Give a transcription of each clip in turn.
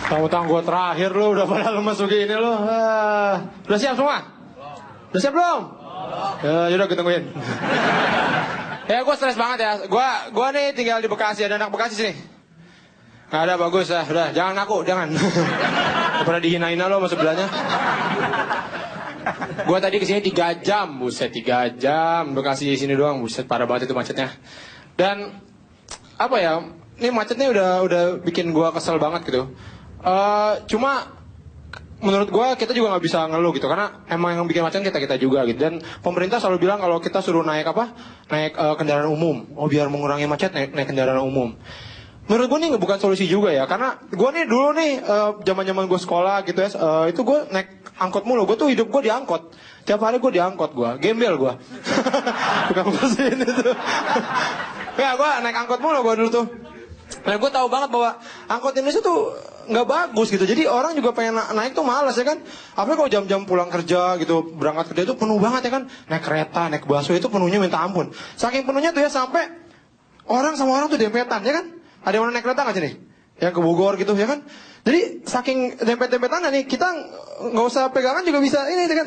Tahu-tahu gue terakhir lu udah pada lemes begini lu. Udah siap semua? Udah siap belum? Ya udah kita tungguin. Ya gue stres banget ya. Gue nih tinggal di Bekasi, ada anak Bekasi sini. Nggak ada, bagus ya. Udah jangan ngaku, jangan. Daripada dihina-hina lo sama sebelahnya. Gue tadi kesini 3 jam, buset 3 jam Bekasi sini doang, buset parah banget itu macetnya. Dan apa ya? Ini macetnya udah bikin gue kesel banget gitu. Cuma menurut gue kita juga nggak bisa ngeluh gitu karena emang yang bikin macet kita juga gitu. Dan pemerintah selalu bilang kalau kita suruh naik kendaraan umum, biar mengurangi macet naik kendaraan umum. Menurut gue nih bukan solusi juga ya, karena gue nih dulu nih zaman gue sekolah gitu ya, itu gue naik angkot mulu. Gue tuh hidup gue di angkot, tiap hari gue di angkot, gue gembel gue. Bukan bersihin itu. Ya gue naik angkot mulu gue dulu tuh. Nah gue tahu banget bahwa angkot Indonesia tuh nggak bagus gitu. Jadi orang juga pengen naik tuh malas ya kan. Apalagi kalau jam-jam pulang kerja gitu, berangkat kerja itu penuh banget ya kan. Naik kereta, naik busway itu penuhnya minta ampun. Saking penuhnya tuh ya sampai orang sama orang tuh dempetan ya kan. Ada yang mau naik kereta nggak sih nih? Yang ke Bogor gitu ya kan. Jadi saking dempet-dempetan nih kita nggak usah pegangan juga bisa ini kan.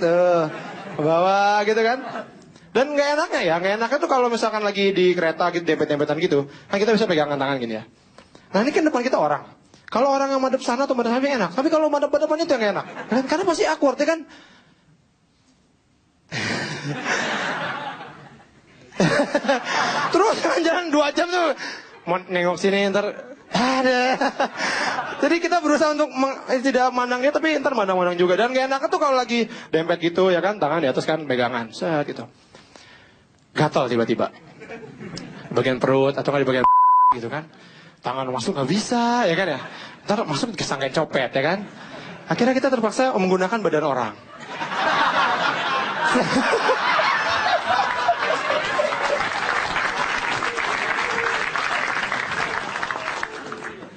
Ke bawah gitu kan. Dan nggak enaknya ya, nggak enaknya tuh kalau misalkan lagi di kereta gitu dempet-dempetan gitu, kan kita bisa pegangan tangan gini ya. Nah ini kan depan kita orang. Kalau orang yang madep sana atau madep samping enak, tapi kalau madep depannya itu yang nggak enak. Karena pasti awkward ya kan. Terus jalan 2 jam tuh mau nengok sini ntar ada. Jadi kita berusaha untuk tidak mandang dia tapi ntar mandang-mandang juga. Dan gak enaknya tuh kalau lagi dempet gitu ya kan, tangan di atas kan pegangan set gitu. Gatal tiba-tiba bagian perut atau nggak di bagian gitu kan, tangan masuk nggak bisa ya kan ya, ntar masuk kesangka copet ya kan, akhirnya kita terpaksa menggunakan badan orang.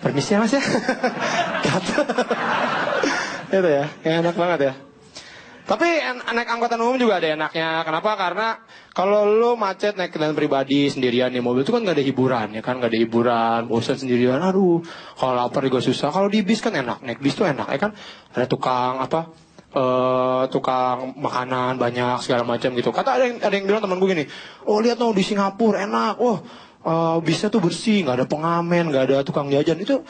Permisi ya mas ya. Gatal. Itu ya, enak banget ya. Tapi naik angkutan umum juga ada enaknya. Kenapa? Karena kalau lo macet naik kendaraan pribadi sendirian di mobil itu kan nggak ada hiburan ya kan, nggak ada hiburan, bosan sendirian. Aduh, kalau lapar juga susah. Kalau di bis kan enak, naik bis tuh enak ya kan. Ada tukang makanan banyak segala macam gitu. Kata ada yang bilang teman gue gini, oh lihat tuh di Singapura enak, bisnya tuh bersih, nggak ada pengamen, nggak ada tukang jajan. Itu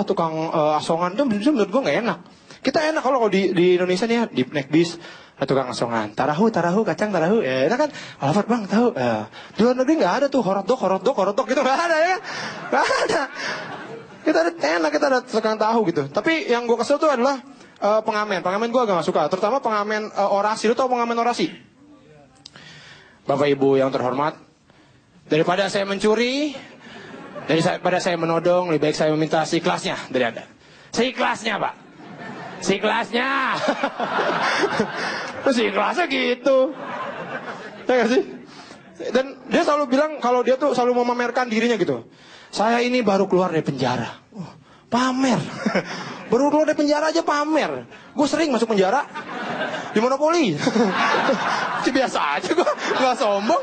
tukang asongan itu menurut gue nggak enak. Kita enak kalau di Indonesia nih ya, di naik bis ada tukang asongan, tarahu, kacang tarahu, ya enak kan, alfat bang tahu. Di luar negeri nggak ada tuh hotdog gitu, nggak ada ya, nggak ada. Kita ada tukang tahu gitu. Tapi yang gue kesel tuh adalah pengamen gue agak nggak suka, terutama pengamen orasi. Lu tau pengamen orasi? Bapak Ibu yang terhormat, daripada saya mencuri, daripada saya menodong, lebih baik saya meminta seikhlasnya dari Anda. Seikhlasnya Pak. Seikhlasnya. Seikhlasnya gitu. Ya gak sih? Dan dia selalu bilang kalau dia tuh selalu memamerkan dirinya gitu. Saya ini baru keluar dari penjara. Pamer. Baru keluar dari penjara aja pamer. Gue sering masuk penjara. Di monopoli. Biasa aja gue. Gak sombong.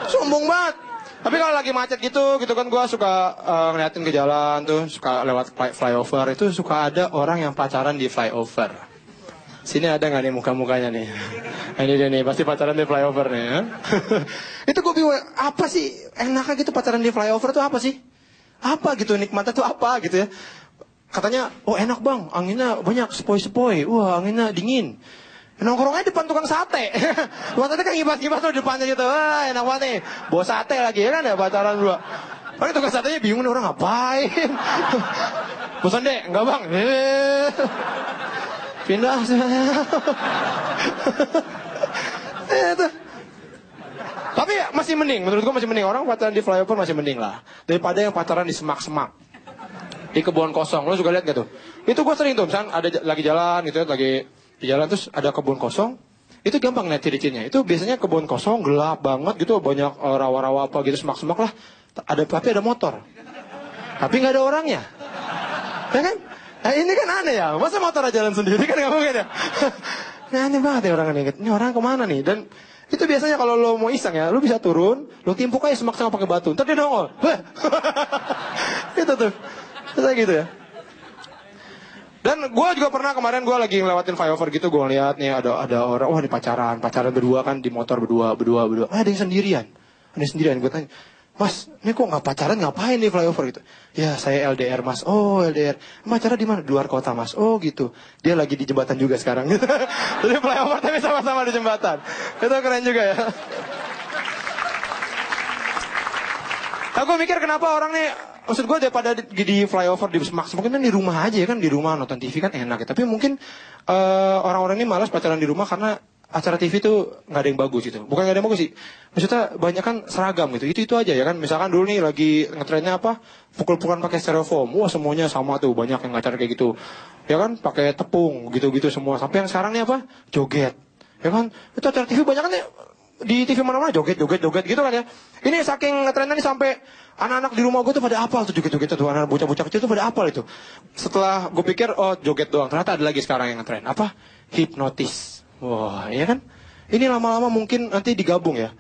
Sombong banget. Tapi kalau lagi macet gitu kan gue suka ngeliatin ke jalan tuh, suka lewat flyover itu suka ada orang yang pacaran di flyover. Sini ada nggak nih muka-mukanya nih? Ini dia nih, pasti pacaran di flyover nih. Ya? Itu gue bingung, apa sih enaknya gitu pacaran di flyover tuh apa sih? Apa gitu nikmatnya tuh apa gitu ya? Katanya, enak bang, anginnya banyak sepoi-sepoi, wah anginnya dingin. Nongkrongnya depan tukang sate. Tukang sate kan ngibas-ngibas tuh depannya gitu. Wah enak banget nih. Bawa sate lagi ya kan ya pacaran dua. Tapi tukang satenya bingung nih orang ngapain. Bosan deh, enggak bang. Pindah. Tapi masih mending, menurut gua masih mending. Orang pacaran di flyover masih mending lah. Daripada yang pacaran di semak-semak. Di kebun kosong. Lo juga lihat gak tuh? Itu gua sering tuh, misalnya ada lagi jalan gitu ya, lagi di jalan terus ada kebun kosong, itu gampang lihat ciri-cirinya. Itu biasanya kebun kosong gelap banget gitu, banyak rawa-rawa apa gitu, semak-semak lah. Tapi ada motor, tapi nggak ada orangnya, ya kan? Ini kan aneh ya, masa motor jalan sendiri kan nggak mungkin ya. Nah aneh banget ya orang ini orang kemana nih? Dan itu biasanya kalau lo mau iseng ya, lo bisa turun, lo timpuk aja semak-semak pakai batu, ntar dia nongol. Itu tuh, kayak gitu ya. Dan gue juga pernah kemarin gue lagi ngelewatin flyover gitu, gue ngeliat nih ada orang, wah di pacaran berdua kan di motor berdua. Ada yang sendirian, gue tanya, Mas, ini kok nggak pacaran, ngapain nih flyover gitu? Ya saya LDR Mas. Oh LDR, pacaran di mana? Di luar kota Mas. Oh gitu. Dia lagi di jembatan juga sekarang gitu. Jadi flyover tapi sama-sama di jembatan. Itu keren juga ya. Aku mikir kenapa orang nih, maksud gue daripada di flyover di Max, mungkin kan di rumah aja ya kan, di rumah nonton TV kan enak ya. Tapi mungkin orang-orang ini malas pacaran di rumah karena acara TV tuh nggak ada yang bagus gitu. Bukan nggak ada yang bagus sih, maksudnya banyak kan seragam gitu. Itu aja ya kan. Misalkan dulu nih lagi ngetrennya apa, pukul-pukulan pakai styrofoam. Wah semuanya sama tuh, banyak yang acara kayak gitu. Ya kan, pakai tepung gitu-gitu semua. Sampai yang sekarang nih apa, joget. Ya kan, itu acara TV banyak kan ya. Di TV mana-mana joget gitu kan ya. Ini saking ngetrennya nih sampai anak-anak di rumah gue tuh pada apal tuh joget-joget tuh, anak bocah-bocah kecil tuh pada apal itu. Setelah gue pikir oh joget doang, ternyata ada lagi sekarang yang ngetren. Apa? Hipnotis. Wah, iya kan? Ini lama-lama mungkin nanti digabung ya.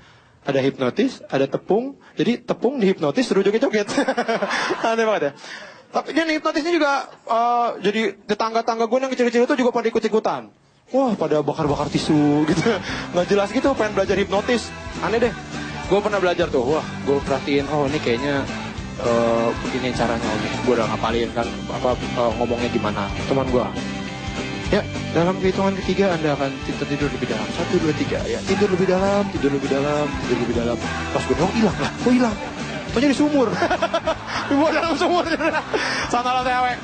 Ada hipnotis, ada tepung. Jadi tepung dihipnotis suruh joget-joget. Aneh banget ya. Tapi dia hipnotisnya juga jadi tetangga-tangga gue yang kecil-kecil itu juga pada ikut-ikutan. Wah, pada bakar-bakar tisu gitu. Nggak jelas gitu, pengen belajar hipnotis. Aneh deh. Gue pernah belajar tuh. Wah, gue perhatiin, oh ini kayaknya begini caranya. Gue udah ngapalin kan, ngomongnya gimana. Teman gue. Ya, dalam hitungan ketiga Anda akan tidur lebih dalam. 1, 2, 3. Ya, tidur lebih dalam. Pas gue dong hilang lah. Kok hilang? Ternyata di sumur. Di bawah dalam sumur. Sana lah, tewe.